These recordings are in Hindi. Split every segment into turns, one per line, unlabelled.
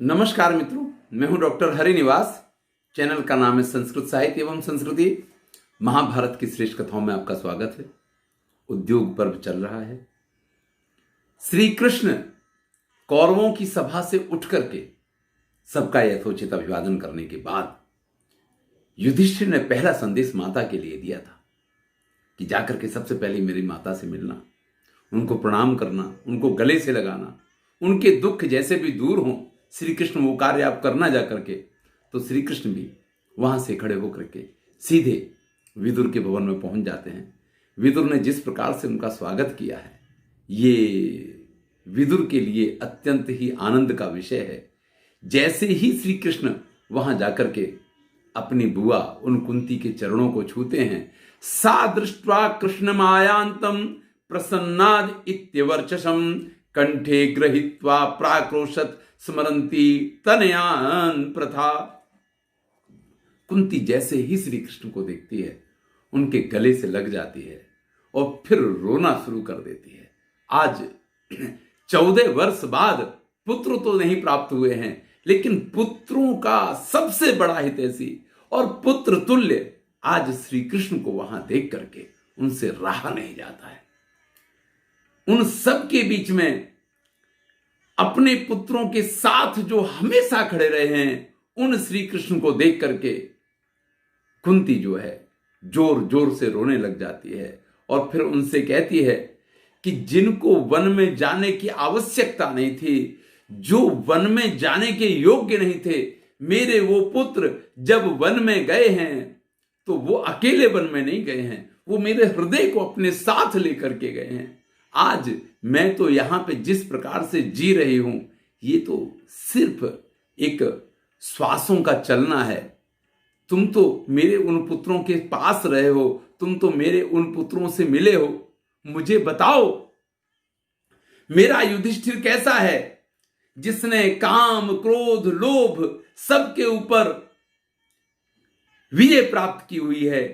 नमस्कार मित्रों, मैं हूं डॉक्टर हरिनिवास। चैनल का नाम है संस्कृत साहित्य एवं संस्कृति। महाभारत की श्रेष्ठ कथाओं में आपका स्वागत है। उद्योग पर्व चल रहा है। श्री कृष्ण कौरवों की सभा से उठ करके सबका यथोचित अभिवादन करने के बाद युधिष्ठिर ने पहला संदेश माता के लिए दिया था कि जाकर के सबसे पहले मेरी माता से मिलना, उनको प्रणाम करना, उनको गले से लगाना, उनके दुख जैसे भी दूर हों, श्री कृष्ण वो कार्य आप करना जा करके। तो श्री कृष्ण भी वहां से खड़े होकर के सीधे विदुर के भवन में पहुंच जाते हैं। विदुर ने जिस प्रकार से उनका स्वागत किया है, ये विदुर के लिए अत्यंत ही आनंद का विषय है। जैसे ही श्री कृष्ण वहां जाकर के अपनी बुआ उन कुंती के चरणों को छूते हैं, सा दृष्ट्वा कृष्ण मायांतम प्रसन्नाद इत्यवर्चसम कंठे गृहीत्वा प्राक्रोशत स्मरंती तनयान प्रथा। कुंती जैसे ही श्री कृष्ण को देखती है, उनके गले से लग जाती है और फिर रोना शुरू कर देती है। आज 14 वर्ष बाद पुत्र तो नहीं प्राप्त हुए हैं, लेकिन पुत्रों का सबसे बड़ा हितैषी और पुत्र तुल्य आज श्री कृष्ण को वहां देख करके उनसे रहा नहीं जाता है। उन सब के बीच में अपने पुत्रों के साथ जो हमेशा खड़े रहे हैं, उन श्री कृष्ण को देख करके कुंती जो है जोर जोर से रोने लग जाती है और फिर उनसे कहती है कि जिनको वन में जाने की आवश्यकता नहीं थी, जो वन में जाने के योग्य नहीं थे, मेरे वो पुत्र जब वन में गए हैं तो वो अकेले वन में नहीं गए हैं, वो मेरे हृदय को अपने साथ लेकर के गए हैं। आज मैं तो यहां पे जिस प्रकार से जी रही हूं, ये तो सिर्फ एक श्वासों का चलना है। तुम तो मेरे उन पुत्रों के पास रहे हो, तुम तो मेरे उन पुत्रों से मिले हो। मुझे बताओ, मेरा युधिष्ठिर कैसा है, जिसने काम, क्रोध, लोभ सबके ऊपर विजय प्राप्त की हुई है।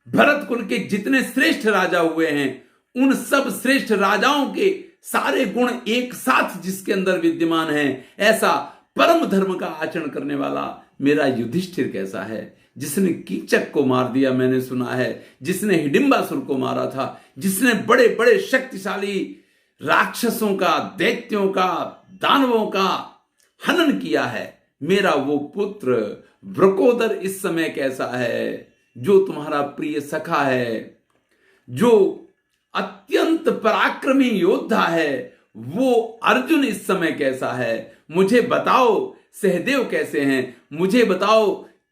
भरत कुल के जितने श्रेष्ठ राजा हुए हैं, उन सब श्रेष्ठ राजाओं के सारे गुण एक साथ जिसके अंदर विद्यमान हैं, ऐसा परम धर्म का आचरण करने वाला मेरा युधिष्ठिर कैसा है, जिसने कीचक को मार दिया, मैंने सुना है, जिसने हिडिंबासुर को मारा था, जिसने बड़े बड़े शक्तिशाली राक्षसों का, दैत्यों का, दानवों का हनन किया है। मेरा वो पुत्र वृकोदर इस समय कैसा है, जो तुम्हारा प्रिय सखा है, जो अत्यंत पराक्रमी योद्धा है, वो अर्जुन इस समय कैसा है, मुझे बताओ। सहदेव कैसे हैं, मुझे बताओ।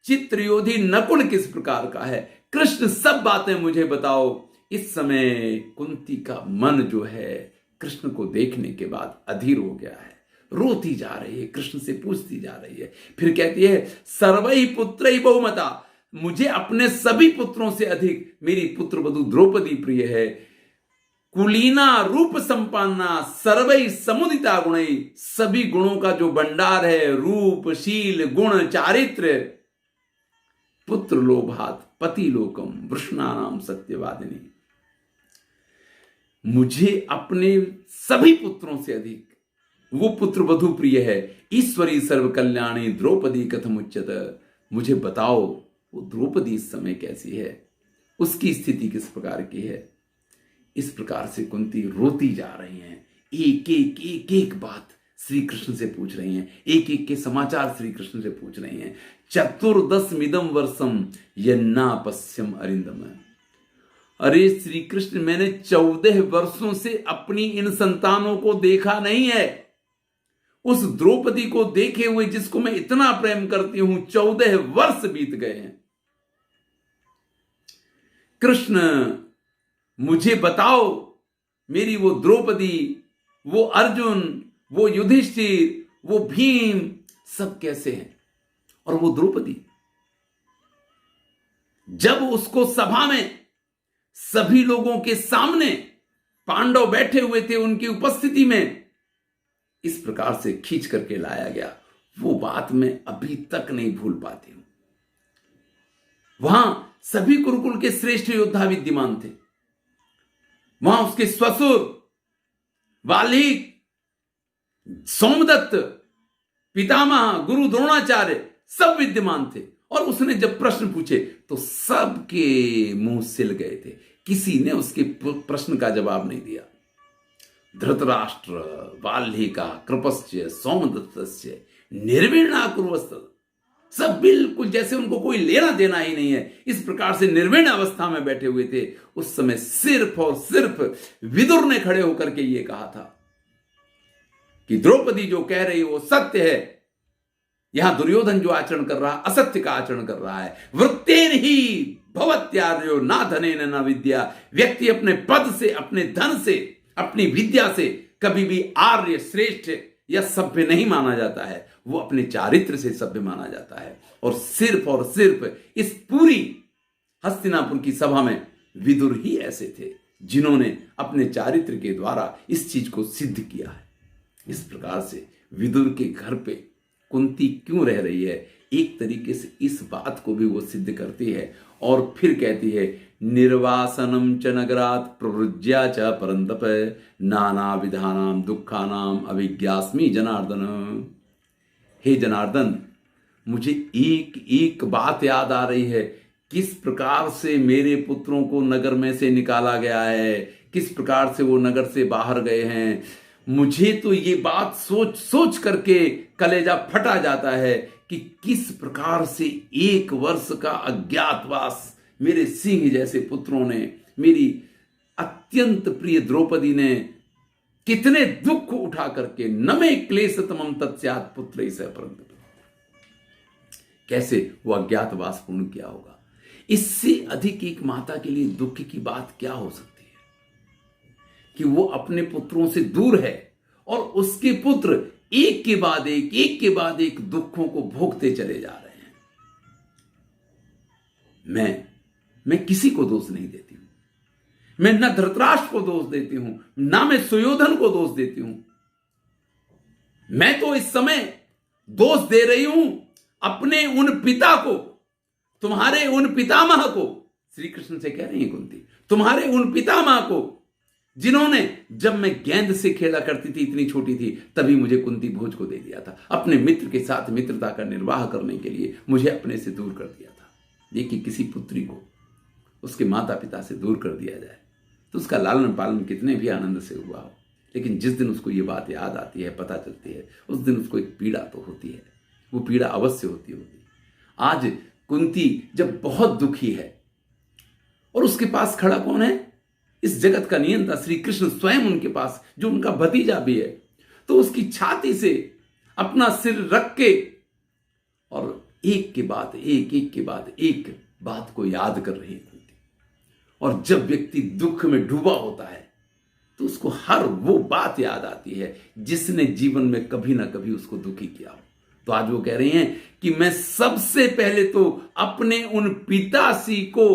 चित्रयोधी नकुल किस प्रकार का है, कृष्ण सब बातें मुझे बताओ। इस समय कुंती का मन जो है कृष्ण को देखने के बाद अधीर हो गया है, रोती जा रही है, कृष्ण से पूछती जा रही है। फिर कहती है, सर्वै पुत्रैः बहुमता, मुझे अपने सभी पुत्रों से अधिक मेरी पुत्र वधू द्रौपदी प्रिय है। कुलीना रूप संपन्ना सर्वै समुदिता गुणै, सभी गुणों का जो भंडार है, रूप, शील, गुण, चारित्र। पुत्र लोभात पति लोकम वृषणानाम सत्यवादिनी, मुझे अपने सभी पुत्रों से अधिक वो पुत्र वधू प्रिय है। ईश्वरी सर्व कल्याणी द्रौपदी कथम उच्यत, मुझे बताओ वो द्रौपदी इस समय कैसी है, उसकी स्थिति किस प्रकार की है। इस प्रकार से कुंती रोती जा रही हैं, एक एक एक एक बात श्री कृष्ण से पूछ रही हैं, एक एक के समाचार श्री कृष्ण से पूछ रही हैं। 14 वर्षम यन्ना पश्यम अरिंदम, अरे श्री कृष्ण, मैंने 14 वर्षों से अपनी इन संतानों को देखा नहीं है। उस द्रौपदी को देखे हुए जिसको मैं इतना प्रेम करती हूं, 14 वर्ष बीत गए हैं। कृष्ण, मुझे बताओ, मेरी वो द्रौपदी, वो अर्जुन, वो युधिष्ठिर, वो भीम सब कैसे हैं। और वो द्रौपदी जब उसको सभा में सभी लोगों के सामने पांडव बैठे हुए थे, उनकी उपस्थिति में इस प्रकार से खींच करके लाया गया, वो बात मैं अभी तक नहीं भूल पाती हूं। वहां सभी कुरुकुल के श्रेष्ठ योद्धा विद्यमान थे। वहां उसके ससुर वाल्मीकि, सोमदत्त, पितामह, गुरु द्रोणाचार्य सब विद्यमान थे। और उसने जब प्रश्न पूछे तो सबके मुंह सिल गए थे, किसी ने उसके प्रश्न का जवाब नहीं दिया। धृतराष्ट्र, बाल्हीका, कृपस्य, सोमदत्तस्य निर्वीणा कुर्वस्त, सब बिल्कुल जैसे उनको कोई लेना देना ही नहीं है, इस प्रकार से निर्वीण अवस्था में बैठे हुए थे। उस समय सिर्फ और सिर्फ विदुर ने खड़े होकर के ये कहा था कि द्रौपदी जो कह रही वो सत्य है, यहां दुर्योधन जो आचरण कर रहा असत्य का आचरण कर रहा है। वृत्तेन ही भवत्यार्यो ना धनेन न विद्या, व्यक्ति अपने पद से, अपने धन से, अपनी विद्या से कभी भी आर्य, श्रेष्ठ या सभ्य नहीं माना जाता है, वो अपने चारित्र से सभ्य माना जाता है। और सिर्फ इस पूरी हस्तिनापुर की सभा में विदुर ही ऐसे थे जिन्होंने अपने चारित्र के द्वारा इस चीज को सिद्ध किया है। इस प्रकार से विदुर के घर पे कुंती क्यों रह रही है, एक तरीके से इस बात को भी वो सिद्ध करती है। और फिर कहती है, निर्वासनम च नगरात प्रवृज्या च परंतप नाना विधानाम दुखानाम अभिज्ञास्मि जनार्दन। हे जनार्दन, मुझे एक एक बात याद आ रही है, किस प्रकार से मेरे पुत्रों को नगर में से निकाला गया है, किस प्रकार से वो नगर से बाहर गए हैं। मुझे तो ये बात सोच सोच करके कलेजा फटा जाता है कि किस प्रकार से 1 वर्ष का अज्ञातवास मेरे सिंह जैसे पुत्रों ने, मेरी अत्यंत प्रिय द्रौपदी ने कितने दुख उठा करके, नमे क्लेशतमं तत्स्यात् पुत्रैः सह परन्तप, कैसे वो अज्ञातवास पूर्ण किया होगा। इससे अधिक एक माता के लिए दुख की बात क्या हो सकती है कि वो अपने पुत्रों से दूर है और उसके पुत्र एक के बाद एक दुखों को भोगते चले जा रहे हैं। मैं किसी को दोष नहीं देती हूं, मैं न धृतराष्ट्र को दोष देती हूं, ना मैं सुयोधन को दोष देती हूं। मैं तो इस समय दोष दे रही हूं अपने उन पिता को, तुम्हारे उन पितामह को। श्री कृष्ण से कह रही है कुंती, तुम्हारे उन पितामह को जिन्होंने, जब मैं गेंद से खेला करती थी, इतनी छोटी थी, तभी मुझे कुंती भोज को दे दिया था। अपने मित्र के साथ मित्रता का निर्वाह करने के लिए मुझे अपने से दूर कर दिया था। देखिए, किसी पुत्री को उसके माता पिता से दूर कर दिया जाए तो उसका लालन पालन कितने भी आनंद से हुआ हो, लेकिन जिस दिन उसको ये बात याद आती है, पता चलती है, उस दिन उसको एक पीड़ा तो होती है। वो पीड़ा अवश्य होती होगी। आज कुंती जब बहुत दुखी है और उसके पास खड़ा कौन है, इस जगत का नियंता श्री कृष्ण स्वयं उनके पास, जो उनका भतीजा भी है, तो उसकी छाती से अपना सिर रख के और एक के बाद एक बात को याद कर रही है। और जब व्यक्ति दुख में डूबा होता है तो उसको हर वो बात याद आती है जिसने जीवन में कभी ना कभी उसको दुखी किया हो। तो आज वो कह रही हैं कि मैं सबसे पहले तो अपने उन पिताश्री को,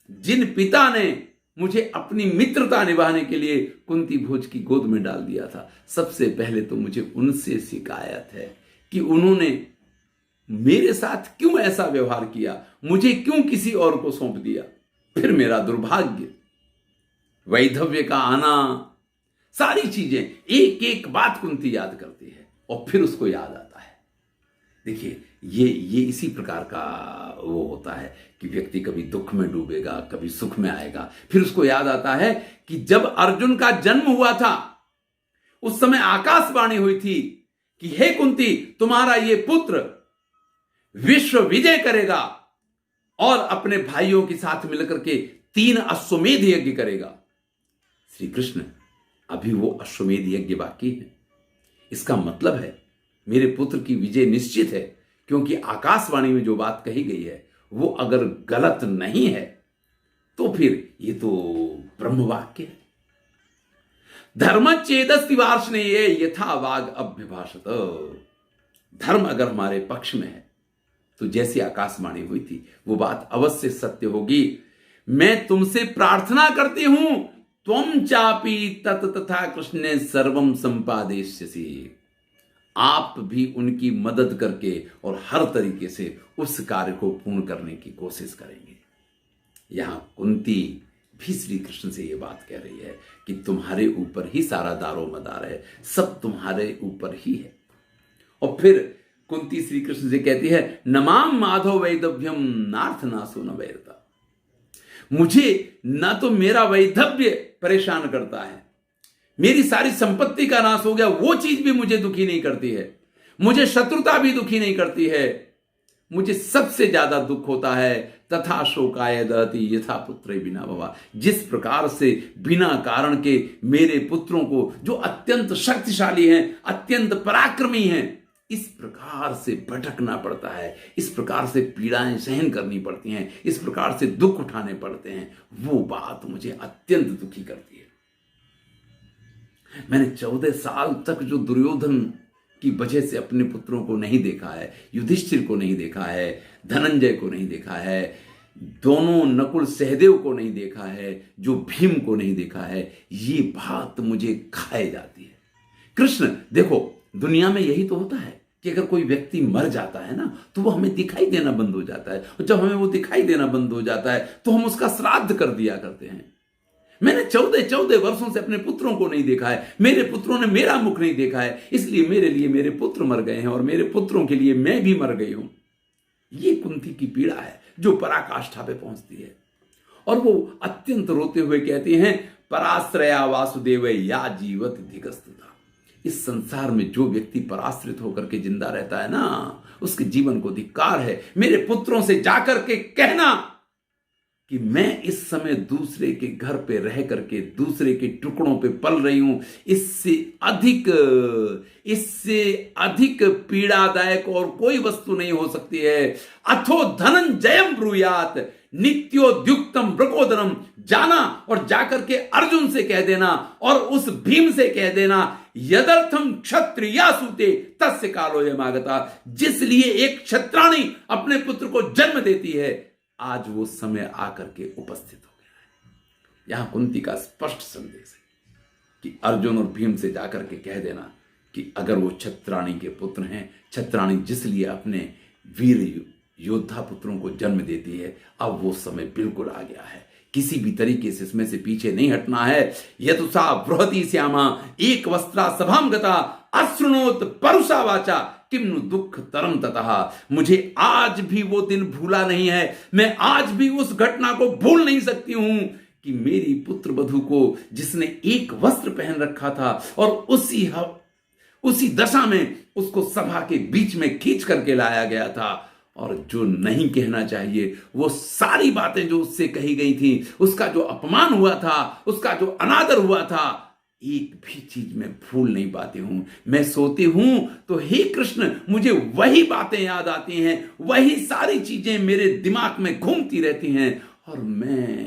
जिन पिता ने मुझे अपनी मित्रता निभाने के लिए कुंती भोज की गोद में डाल दिया था, सबसे पहले तो मुझे उनसे शिकायत है कि उन्होंने मेरे साथ क्यों ऐसा व्यवहार किया, मुझे क्यों किसी और को सौंप दिया। फिर मेरा दुर्भाग्य, वैधव्य का आना, सारी चीजें, एक एक बात कुंती याद करती है और फिर उसको याद आता है। देखिए, ये इसी प्रकार का वो होता है कि व्यक्ति कभी दुख में डूबेगा, कभी सुख में आएगा। फिर उसको याद आता है कि जब अर्जुन का जन्म हुआ था उस समय आकाशवाणी हुई थी कि हे कुंती, तुम्हारा ये पुत्र विश्व विजय करेगा और अपने भाइयों के साथ मिलकर के 3 अश्वमेध यज्ञ करेगा। श्री कृष्ण, अभी वो अश्वमेध यज्ञ बाकी है। इसका मतलब है मेरे पुत्र की विजय निश्चित है, क्योंकि आकाशवाणी में जो बात कही गई है वो अगर गलत नहीं है तो फिर ये तो ब्रह्म वाक्य है। धर्म चेदस्ति वार्ष्णे यथा वाग अभ्यभाषत। धर्म अगर हमारे पक्ष में है तो जैसी आकाशवाणी हुई थी वो बात अवश्य सत्य होगी। मैं तुमसे प्रार्थना करती हूं, त्वं चापि तत तथा कृष्णे सर्वम संपादयिष्यसि। आप भी उनकी मदद करके और हर तरीके से उस कार्य को पूर्ण करने की कोशिश करेंगे। यहां कुंती भी श्री कृष्ण से यह बात कह रही है कि तुम्हारे ऊपर ही सारा दारो मदार है, सब तुम्हारे ऊपर ही है। और फिर कुंती श्री कृष्ण से कहती है, नमाम माधव वैदव्यम नार्थ नासो न वैरता। मुझे ना तो मेरा वैधव्य परेशान करता है, मेरी सारी संपत्ति का नाश हो गया वो चीज भी मुझे दुखी नहीं करती है, मुझे शत्रुता भी दुखी नहीं करती है। मुझे सबसे ज्यादा दुख होता है तथा शोकाय दहति यथा पुत्रे बिना भवा। जिस प्रकार से बिना कारण के मेरे पुत्रों को, जो अत्यंत शक्तिशाली हैं, अत्यंत पराक्रमी हैं, इस प्रकार से भटकना पड़ता है, इस प्रकार से पीड़ाएं सहन करनी पड़ती हैं, इस प्रकार से दुख उठाने पड़ते हैं, वो बात मुझे अत्यंत दुखी करती है। मैंने 14 साल तक जो दुर्योधन की वजह से अपने पुत्रों को नहीं देखा है, युधिष्ठिर को नहीं देखा है, धनंजय को नहीं देखा है, दोनों नकुल सहदेव को नहीं देखा है, जो भीम को नहीं देखा है, ये बात मुझे खाए जाती है। कृष्ण देखो, दुनिया में यही तो होता है कि अगर कोई व्यक्ति मर जाता है ना, तो वो हमें दिखाई देना बंद हो जाता है, और जब हमें वो दिखाई देना बंद हो जाता है तो हम उसका श्राद्ध कर दिया करते हैं। मैंने 14 वर्षों से अपने पुत्रों को नहीं देखा है, मेरे पुत्रों ने मेरा मुख नहीं देखा है, इसलिए मेरे लिए मेरे पुत्र मर गए हैं और मेरे पुत्रों के लिए मैं भी मर गई हूं। ये कुंती की पीड़ा है जो पराकाष्ठा पे पहुंचती है, और वो अत्यंत रोते हुए कहती हैं, पराश्रया वासुदेव या जीवत धिगस्तुता। इस संसार में जो व्यक्ति पराश्रित होकर के जिंदा रहता है ना, उसके जीवन को धिक्कार है। मेरे पुत्रों से जाकर के कहना कि मैं इस समय दूसरे के घर पे रह करके दूसरे के टुकड़ों पे पल रही हूं, इससे अधिक पीड़ादायक और कोई वस्तु नहीं हो सकती है। अथो धनंजयम ब्रूयात नित्योद्युक्तम ब्रकोदरम। जाना और जाकर के अर्जुन से कह देना और उस भीम से कह देना, यदर्थम क्षत्रिया सूते तस्य कालो यमागता। जिसलिए एक क्षत्राणी अपने पुत्र को जन्म देती है, आज वो समय आकर के उपस्थित हो गया है। यहां कुंती का स्पष्ट संदेश है कि अर्जुन और भीम से जाकर के कह देना कि अगर वो छत्राणी के पुत्र हैं, छत्राणी जिसलिए अपने वीर योद्धा पुत्रों को जन्म देती है, अब वो समय बिल्कुल आ गया है। किसी भी तरीके से इसमें से पीछे नहीं हटना है। यतुसा बृहति श्यामा एक वस्त्रा सभाम गता अश्रुणोत परुषा वाचा किम्नु दुख तरम ततः। मुझे आज भी वो दिन भूला नहीं है, मैं आज भी उस घटना को भूल नहीं सकती हूं कि मेरी पुत्र वधू को जिसने एक वस्त्र पहन रखा था और उसी दशा में उसको सभा के बीच में खींच करके लाया गया था, और जो नहीं कहना चाहिए वो सारी बातें जो उससे कही गई थी, उसका जो अपमान हुआ था, उसका जो अनादर हुआ था, एक भी चीज मैं भूल नहीं पाती हूं। मैं सोती हूं तो हे कृष्ण मुझे वही बातें याद आती हैं, वही सारी चीजें मेरे दिमाग में घूमती रहती हैं और मैं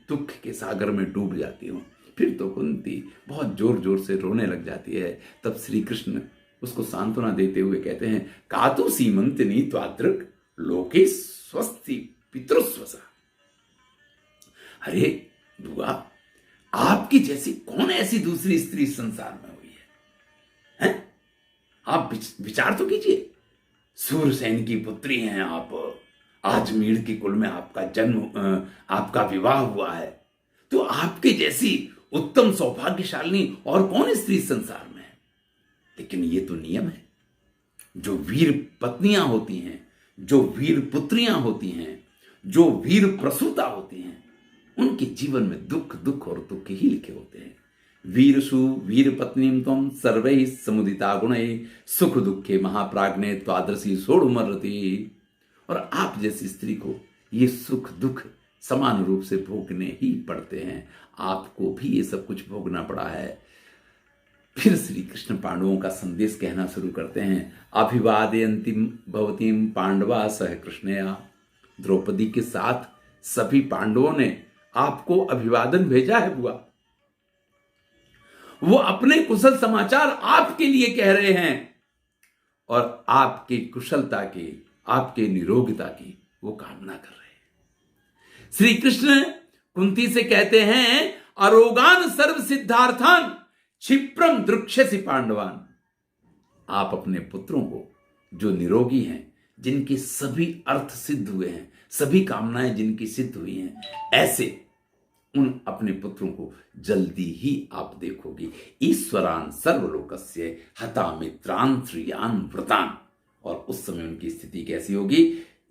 दुख के सागर में डूब जाती हूं। फिर तो कुंती बहुत जोर जोर से रोने लग जाती है। तब श्री कृष्ण उसको सांत्वना देते हुए कहते हैं, कातु सीमंतिनी त्वादृक लोके स्वस्ति पितृस्वसा। अरे बुआ, आपकी जैसी कौन ऐसी दूसरी स्त्री संसार में हुई है? आप विचार तो कीजिए। सूरसेन की पुत्री हैं आप, आजमीर के कुल में आपका जन्म, आपका विवाह हुआ है, तो आपके जैसी उत्तम सौभाग्यशालिनी और कौन स्त्री संसार में है? लेकिन ये तो नियम है। जो वीर पत्नियां होती हैं, जो वीर पुत्रियां होती हैं, जो वीर प्रसूता होती हैं, उनके जीवन में दुख और दुख ही लिखे होते हैं। वीरसु वीर पत्नीम त्वं सर्वैः समुदिता गुणैः सुख दुखे महाप्राज्ञे त्वादृशी सोढ़ुमर्रति। और आप जैसी स्त्री को ये सुख दुख समान रूप से भोगने ही पड़ते हैं। आपको भी ये सब कुछ भोगना पड़ा है। फिर श्री कृष्ण पांडवों का संदेश कहना शुरू करते हैं। अभिवादयन्तीं भवतीं पांडवा सह कृष्णया। द्रौपदी के साथ सभी पांडवों ने आपको अभिवादन भेजा है बुआ। वो अपने कुशल समाचार आपके लिए कह रहे हैं और आपकी कुशलता की, आपके निरोगिता की वो कामना कर रहे हैं। श्री कृष्ण कुंती से कहते हैं, अरोगान सर्व सिद्धार्थान क्षिप्रम द्रुक्षसि पांडवान। आप अपने पुत्रों को जो निरोगी हैं, जिनके सभी अर्थ सिद्ध हुए हैं, सभी कामनाएं जिनकी सिद्ध हुई हैं, ऐसे उन अपने पुत्रों को जल्दी ही आप देखोगे। ईश्वरान सर्वलोकस्य हता मित्रान श्रियान व्रतान। और उस समय उनकी स्थिति कैसी होगी,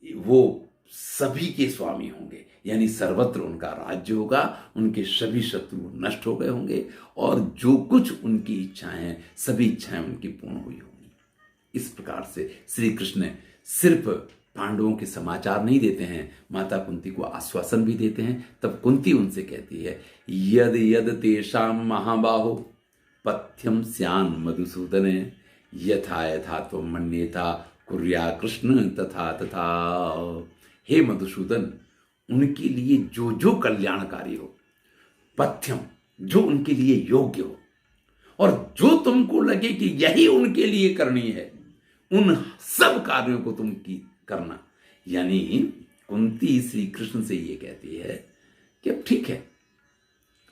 वो सभी के स्वामी होंगे, यानी सर्वत्र उनका राज्य होगा, उनके सभी शत्रु नष्ट हो गए होंगे और जो कुछ उनकी इच्छाएं हैं सभी इच्छाएं उनकी पूर्ण हुई होंगी। इस प्रकार से श्री कृष्ण सिर्फ पांडवों के समाचार नहीं देते हैं, माता कुंती को आश्वासन भी देते हैं। तब कुंती उनसे कहती है, यद यद तेषां महाबाहो पथ्यम स्यान मधुसूदन यथा यथा त्वं मन्येता कुर्या कृष्ण तथा तथा। हे मधुसूदन, उनके लिए जो जो कल्याणकारी हो, पथ्यम जो उनके लिए योग्य हो, और जो तुमको लगे कि यही उनके लिए करनी है, उन सब कार्यों को तुम करना। यानी कुंती श्री कृष्ण से ये कहती है कि अब ठीक है,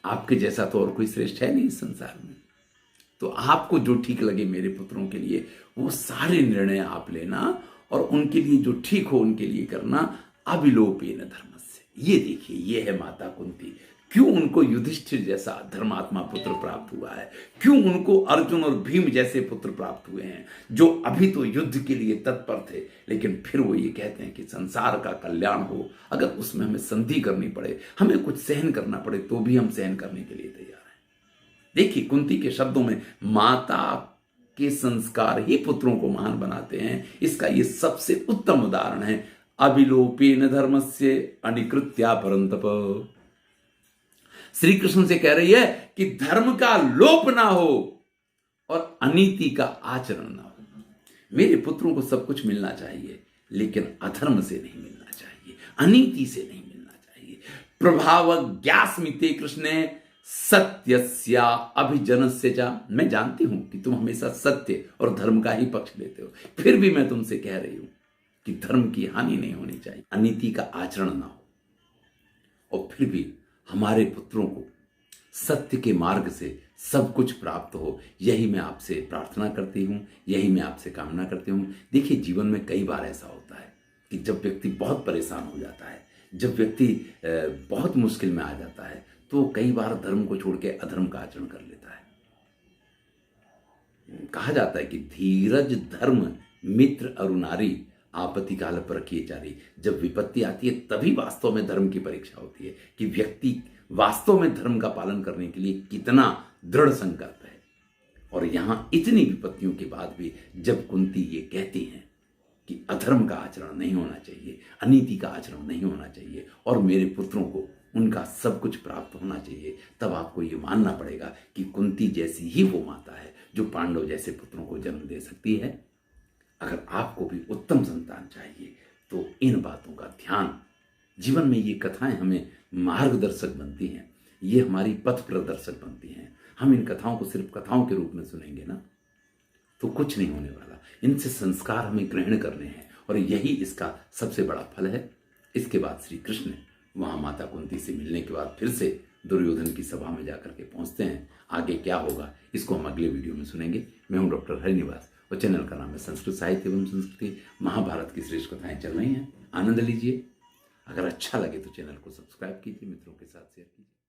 आपके जैसा तो और कोई श्रेष्ठ है नहीं इस संसार में, तो आपको जो ठीक लगे मेरे पुत्रों के लिए वो सारे निर्णय आप लेना और उनके लिए जो ठीक हो उनके लिए करना, अविलोपेन धर्मस्य। ये देखिए, ये है माता कुंती। क्यों उनको युधिष्ठिर जैसा धर्मात्मा पुत्र प्राप्त हुआ है, क्यों उनको अर्जुन और भीम जैसे पुत्र प्राप्त हुए हैं, जो अभी तो युद्ध के लिए तत्पर थे, लेकिन फिर वो ये कहते हैं कि संसार का कल्याण हो, अगर उसमें हमें संधि करनी पड़े, हमें कुछ सहन करना पड़े, तो भी हम सहन करने के लिए तैयार हैं। देखिए, कुंती के शब्दों में माता के संस्कार ही पुत्रों को महान बनाते हैं, इसका ये सबसे उत्तम उदाहरण है। अविलोपेन धर्मस्य अनिकृत्या परंतप। श्री कृष्ण से कह रही है कि धर्म का लोप ना हो और अनीति का आचरण ना हो। मेरे पुत्रों को सब कुछ मिलना चाहिए, लेकिन अधर्म से नहीं मिलना चाहिए, अनीति से नहीं मिलना चाहिए। प्रभावज्ञास्मिते कृष्णे सत्यस्या अभिजनस्य च। मैं जानती हूं कि तुम हमेशा सत्य और धर्म का ही पक्ष लेते हो, फिर भी मैं तुमसे कह रही हूं कि धर्म की हानि नहीं होनी चाहिए, अनीति का आचरण ना हो, और फिर भी हमारे पुत्रों को सत्य के मार्ग से सब कुछ प्राप्त हो, यही मैं आपसे प्रार्थना करती हूं, यही मैं आपसे कामना करती हूं। देखिए, जीवन में कई बार ऐसा होता है कि जब व्यक्ति बहुत परेशान हो जाता है, जब व्यक्ति बहुत मुश्किल में आ जाता है, तो कई बार धर्म को छोड़ के अधर्म का आचरण कर लेता है। कहा जाता है कि धीरज धर्म मित्र अरुनारी आपत्ति काल पर किए जारी। जब विपत्ति आती है तभी वास्तव में धर्म की परीक्षा होती है कि व्यक्ति वास्तव में धर्म का पालन करने के लिए कितना दृढ़ संकल्प है। और यहां इतनी विपत्तियों के बाद भी जब कुंती ये कहती हैं कि अधर्म का आचरण नहीं होना चाहिए, अनीति का आचरण नहीं होना चाहिए और मेरे पुत्रों को उनका सब कुछ प्राप्त होना चाहिए, तब आपको ये मानना पड़ेगा कि कुंती जैसी ही वो माता है जो पांडव जैसे पुत्रों को जन्म दे सकती है। अगर आपको भी उत्तम संतान चाहिए तो इन बातों का ध्यान, जीवन में ये कथाएं हमें मार्गदर्शक बनती हैं, ये हमारी पथ प्रदर्शक बनती हैं। हम इन कथाओं को सिर्फ कथाओं के रूप में सुनेंगे ना तो कुछ नहीं होने वाला। इनसे संस्कार हमें ग्रहण करने हैं और यही इसका सबसे बड़ा फल है। इसके बाद श्री कृष्ण वहां माता कुंती से मिलने के बाद फिर से दुर्योधन की सभा में जाकर के पहुंचते हैं। आगे क्या होगा इसको हम अगले वीडियो में सुनेंगे। मैं हूं डॉक्टर हरिनिवास और चैनल का नाम है संस्कृत साहित्य एवं संस्कृति। महाभारत की श्रेष्ठ कथाएं चल रही हैं, आनंद लीजिए। अगर अच्छा लगे तो चैनल को सब्सक्राइब कीजिए, मित्रों के साथ शेयर कीजिए।